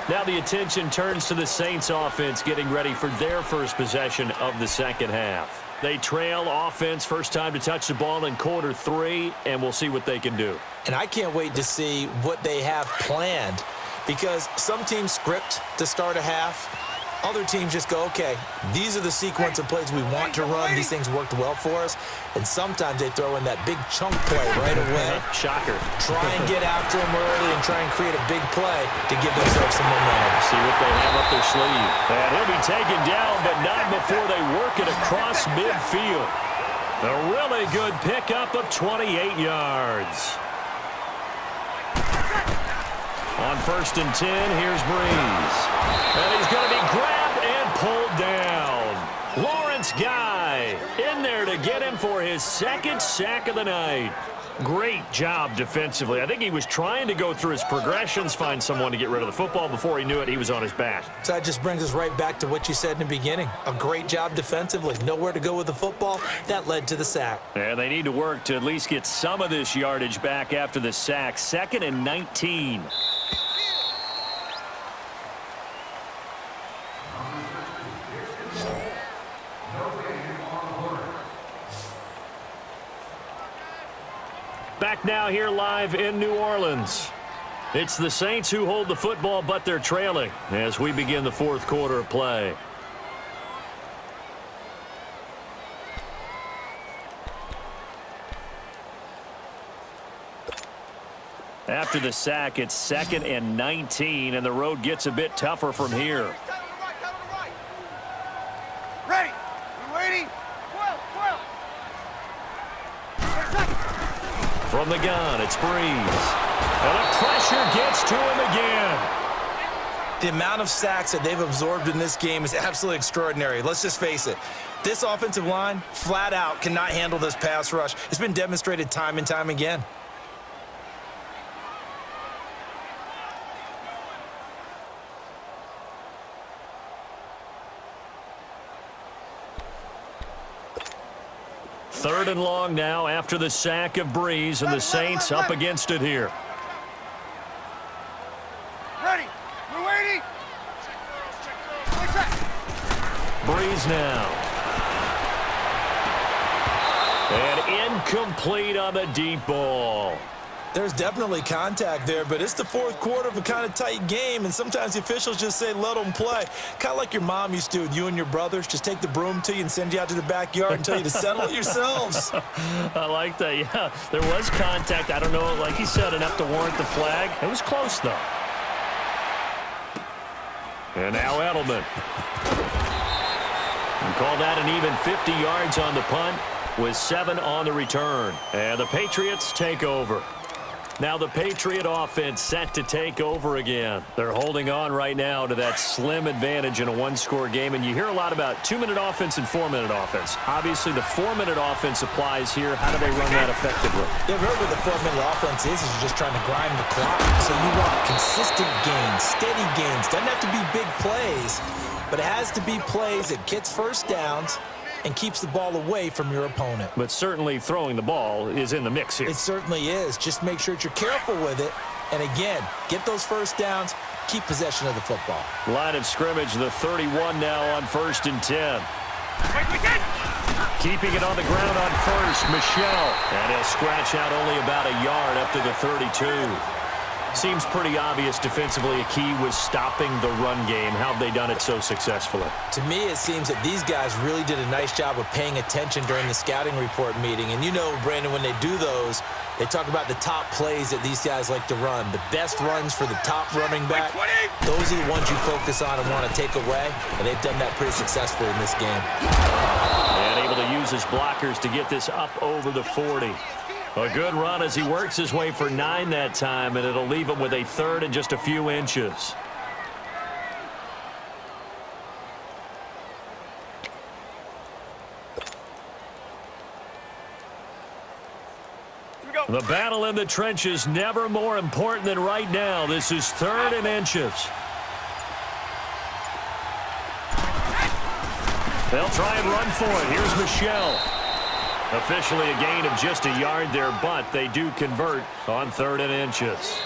Now the attention turns to the Saints offense getting ready for their first possession of the second half. They trail offense, first time to touch the ball in quarter 3, and we'll see what they can do. And I can't wait to see what they have planned, because some teams script to start a half. Other teams just go, okay, these are the sequence of plays we want to run. These things worked well for us. And sometimes they throw in that big chunk play right away. Shocker. Try and get after them early and try and create a big play to give themselves some momentum. See what they have up their sleeve. And he'll be taken down, but not before they work it across midfield. A really good pickup of 28 yards. On 1st and 10, here's Breeze. And he's going to be grabbed and pulled down. Lawrence Guy in there to get him for his 2nd sack of the night. Great job defensively. I think he was trying to go through his progressions, find someone to get rid of the football. Before he knew it, he was on his back. So that just brings us right back to what you said in the beginning. A great job defensively. Nowhere to go with the football. That led to the sack. And they need to work to at least get some of this yardage back after the sack. 2nd and 19. Back now here live in New Orleans. It's the Saints who hold the football, but they're trailing as we begin the 4th quarter of play. After the sack, it's 2nd and 19, and the road gets a bit tougher from here. Ready. We're waiting. From the gun, it's Breeze. And the pressure gets to him again. The amount of sacks that they've absorbed in this game is absolutely extraordinary. Let's just face it. This offensive line, flat out, cannot handle this pass rush. It's been demonstrated time and time again. Third and long now after the sack of Breeze, and the Saints up against it here. Ready. We're waiting. Breeze now. And incomplete on the deep ball. There's definitely contact there, but it's the 4th quarter of a kind of tight game, and sometimes the officials just say, let them play. Kind of like your mom used to with you and your brothers. Just take the broom to you and send you out to the backyard and tell you to settle it yourselves. I like that, yeah. There was contact. I don't know, like he said, enough to warrant the flag. It was close, though. And now Edelman. And call that an even 50 yards on the punt with 7 on the return. And the Patriots take over. Now the Patriot offense set to take over again. They're holding on right now to that slim advantage in a 1-score game. And you hear a lot about 2-minute offense and 4-minute offense. Obviously, the 4-minute offense applies here. How do they run that effectively? Yeah, remember the 4-minute offense is you're just trying to grind the clock. So you want consistent gains, steady gains. Doesn't have to be big plays, but it has to be plays that gets first downs and keeps the ball away from your opponent. But certainly throwing the ball is in the mix here. It certainly is. Just make sure that you're careful with it. And again, get those first downs, keep possession of the football. Line of scrimmage, the 31 now on 1st and 10. Keeping it on the ground on 1st, Michelle. And he'll scratch out only about a yard up to the 32. Seems pretty obvious defensively a key was stopping the run game. How have they done it so successfully? To me, it seems that these guys really did a nice job of paying attention during the scouting report meeting. And you know, Brandon, when they do those, they talk about the top plays that these guys like to run. The best runs for the top running back. Those are the ones you focus on and want to take away. And they've done that pretty successfully in this game. And able to use his blockers to get this up over the 40. A good run as he works his way for 9 that time, and it'll leave him with a 3rd and just a few inches. The battle in the trenches never more important than right now. This is 3rd and inches. They'll try and run for it. Here's Michelle. Officially a gain of just a yard there, but they do convert on 3rd and inches.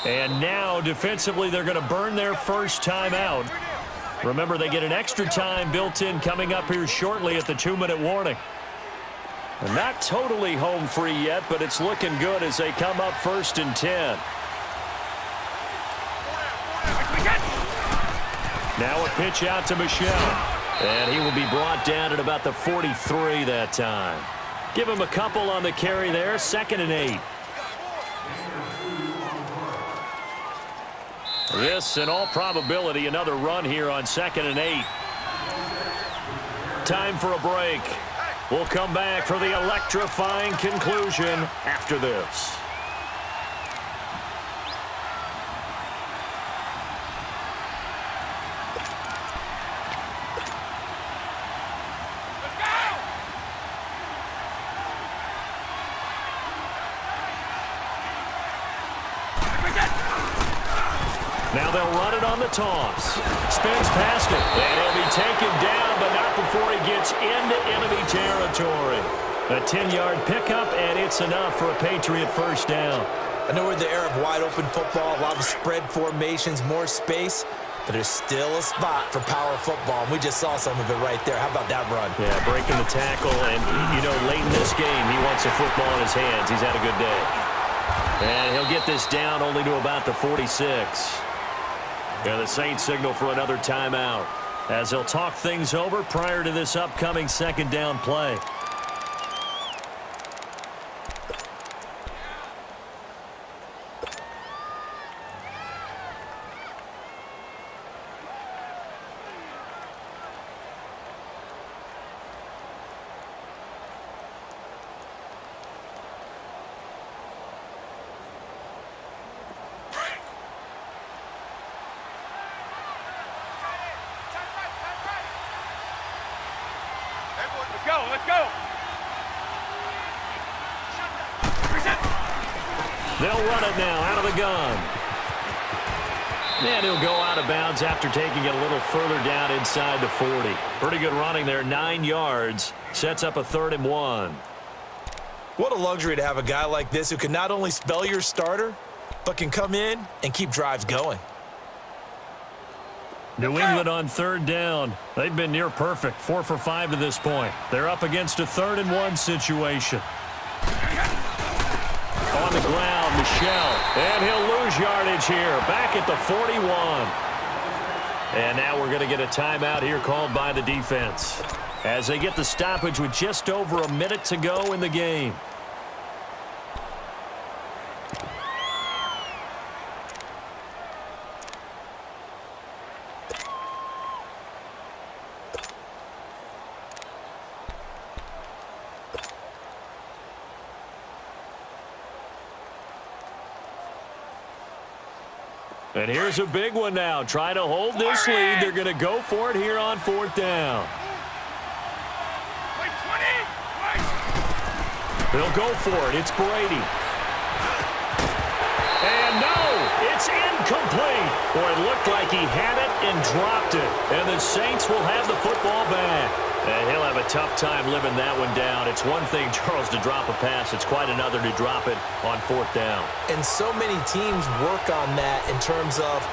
And now, defensively, they're going to burn their first timeout. Remember, they get an extra time built in coming up here shortly at the 2-minute warning. And not totally home free yet, but it's looking good as they come up 1st and 10. Now a pitch out to Michel. And he will be brought down at about the 43 that time. Give him a couple on the carry there, 2nd and 8. This, in all probability, another run here on 2nd and 8. Time for a break. We'll come back for the electrifying conclusion after this. Now they'll run it on the toss. Spins past it. And he'll be taken down, but not before he gets into enemy territory. A 10-yard pickup, and it's enough for a Patriot first down. I know we're in the era of wide-open football, a lot of spread formations, more space, but there's still a spot for power football, and we just saw some of it right there. How about that run? Yeah, breaking the tackle, and, you know, late in this game, he wants the football in his hands. He's had a good day. And he'll get this down only to about the 46. Yeah, the Saints signal for another timeout as they'll talk things over prior to this upcoming 2nd down play. Let's go. They'll run it now out of the gun. And he'll go out of bounds after taking it a little further down inside the 40. Pretty good running there, 9 yards. Sets up a 3rd and 1. What a luxury to have a guy like this who can not only spell your starter, but can come in and keep drives going. New England on 3rd down. They've been near perfect, 4 for 5 to this point. They're up against a 3rd and 1 situation. On the ground, Michel. And he'll lose yardage here. Back at the 41. And now we're going to get a timeout here called by the defense as they get the stoppage with just over a minute to go in the game. And here's a big one now. Try to hold this lead. They're going to go for it here on 4th down. They'll go for it. It's Brady. And no, it's incomplete. Boy, it looked like he had it and dropped it. And the Saints will have the football back. And he'll have a tough time living that one down. It's one thing, Charles, to drop a pass. It's quite another to drop it on 4th down. And so many teams work on that in terms of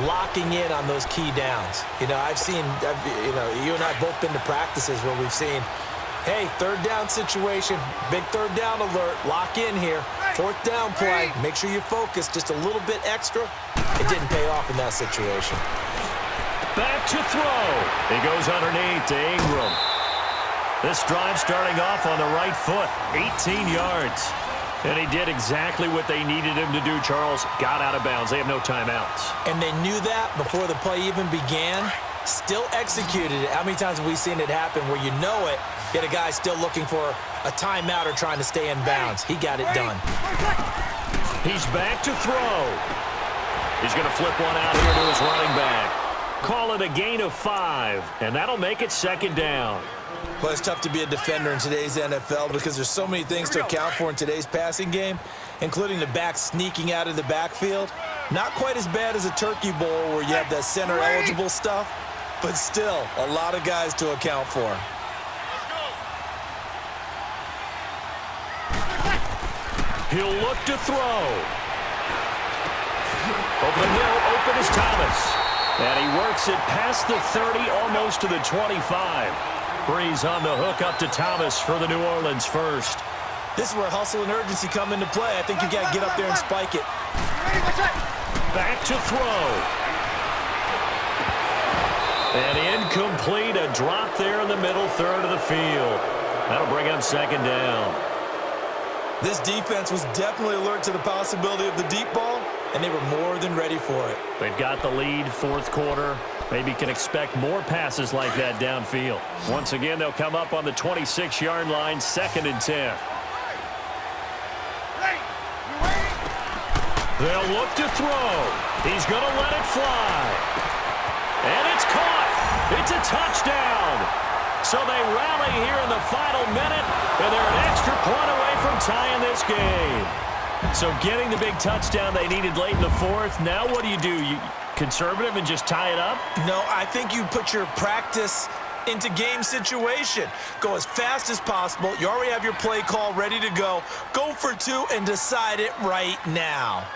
locking in on those key downs. You know, you and I both been to practices where we've seen, hey, 3rd down situation, big 3rd down alert, lock in here. 4th down play, make sure you focus just a little bit extra. It didn't pay off in that situation. Back to throw. He goes underneath to Ingram. This drive starting off on the right foot, 18 yards. And he did exactly what they needed him to do, Charles. Got out of bounds. They have no timeouts. And they knew that before the play even began. Still executed it. How many times have we seen it happen where you know it, yet a guy still looking for a timeout or trying to stay in bounds? He got it done. He's back to throw. He's going to flip one out here to his running back. Call it a gain of 5, and that'll make it 2nd down. Well, it's tough to be a defender in today's NFL because there's so many things to account for in today's passing game, including the back sneaking out of the backfield. Not quite as bad as a turkey bowl where you have that center-eligible stuff, but still a lot of guys to account for. He'll look to throw. Over the middle, open is Thomas. And he works it past the 30, almost to the 25. Breeze on the hook up to Thomas for the New Orleans first. This is where hustle and urgency come into play. I think you got to get up there and spike it. Back to throw. And incomplete, a drop there in the middle third of the field. That'll bring up second down. This defense was definitely alert to the possibility of the deep ball, and they were more than ready for it. They've got the lead, fourth quarter. Maybe can expect more passes like that downfield. Once again, they'll come up on the 26-yard line, 2nd and 10. They'll look to throw. He's going to let it fly. And it's caught. It's a touchdown. So they rally here in the final minute, and they're an extra point away from tying this game. So getting the big touchdown they needed late in the fourth. Now what do? You conservative and just tie it up? No, I think you put your practice into game situation. Go as fast as possible. You already have your play call ready to go. Go for 2 and decide it right now.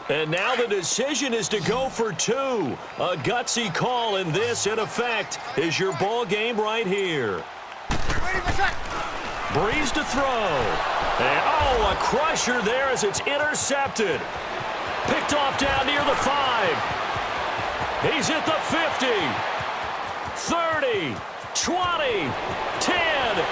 And now the decision is to go for 2. A gutsy call, and this, in effect, is your ball game right here. Breeze to throw. And, oh, a crusher there as it's intercepted. Picked off down near the 5. He's at the 50. 30. 20. 10.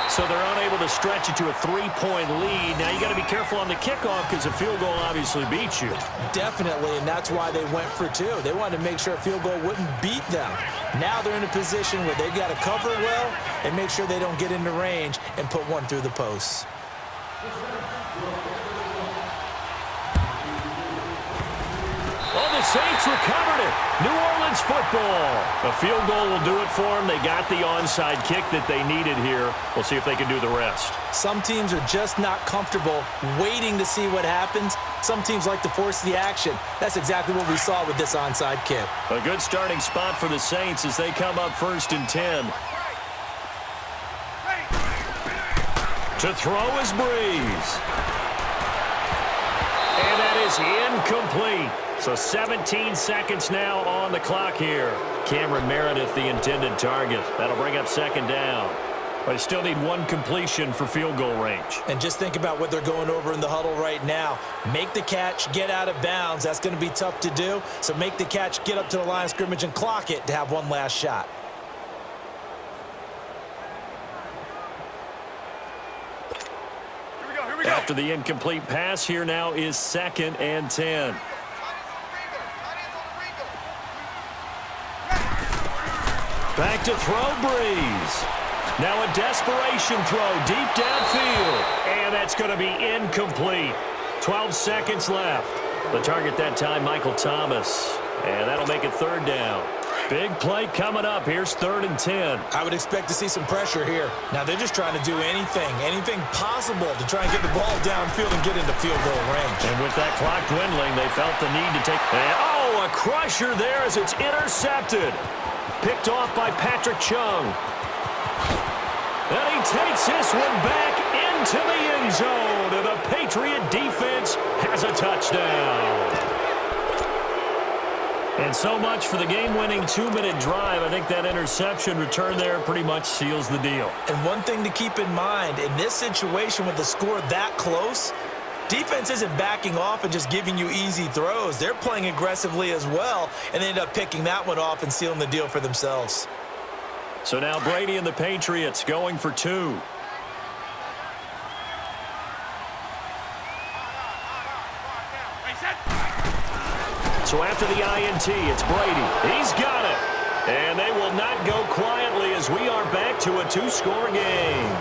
So they're unable to stretch it to a 3-point lead. Now you got to be careful on the kickoff because a field goal obviously beats you. Definitely, and that's why they went for 2. They wanted to make sure a field goal wouldn't beat them. Now they're in a position where they've got to cover well and make sure they don't get into range and put one through the posts. Oh, the Saints recovered it. New Orleans football. A field goal will do it for them. They got the onside kick that they needed here. We'll see if they can do the rest. Some teams are just not comfortable waiting to see what happens. Some teams like to force the action. That's exactly what we saw with this onside kick. A good starting spot for the Saints as they come up 1st and 10. To throw is Breeze. And that is incomplete. So 17 seconds now on the clock here. Cameron Meredith, the intended target. That'll bring up 2nd down. They still need 1 completion for field goal range. And just think about what they're going over in the huddle right now. Make the catch, get out of bounds. That's going to be tough to do. So make the catch, get up to the line of scrimmage, and clock it to have one last shot. Here we go. After the incomplete pass, here now is 2nd and 10. Back to throw, Breeze. Now a desperation throw deep downfield. And that's going to be incomplete. 12 seconds left. The target that time, Michael Thomas. And that'll make it 3rd down. Big play coming up. Here's 3rd and 10. I would expect to see some pressure here. Now they're just trying to do anything possible to try and get the ball downfield and get into field goal range. And with that clock dwindling, they felt the need to take... And, oh, a crusher there as it's intercepted. Picked off by Patrick Chung. And he takes this one back into the end zone. And the Patriot defense has a touchdown. And so much for the game-winning 2-minute drive. I think that interception return there pretty much seals the deal. And one thing to keep in mind, in this situation with the score that close, defense isn't backing off and just giving you easy throws. They're playing aggressively as well, and they end up picking that one off and sealing the deal for themselves. So now Brady and the Patriots going for 2. So after the INT, it's Brady. He's got it. And they will not go quietly as we are back to a 2-score game.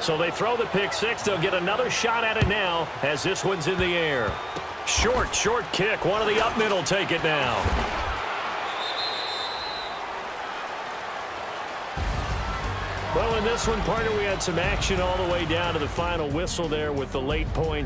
So they throw the pick 6. They'll get another shot at it now as this one's in the air. Short kick. One of the up middle take it now. Well, in this one, partner, we had some action all the way down to the final whistle there with the late points.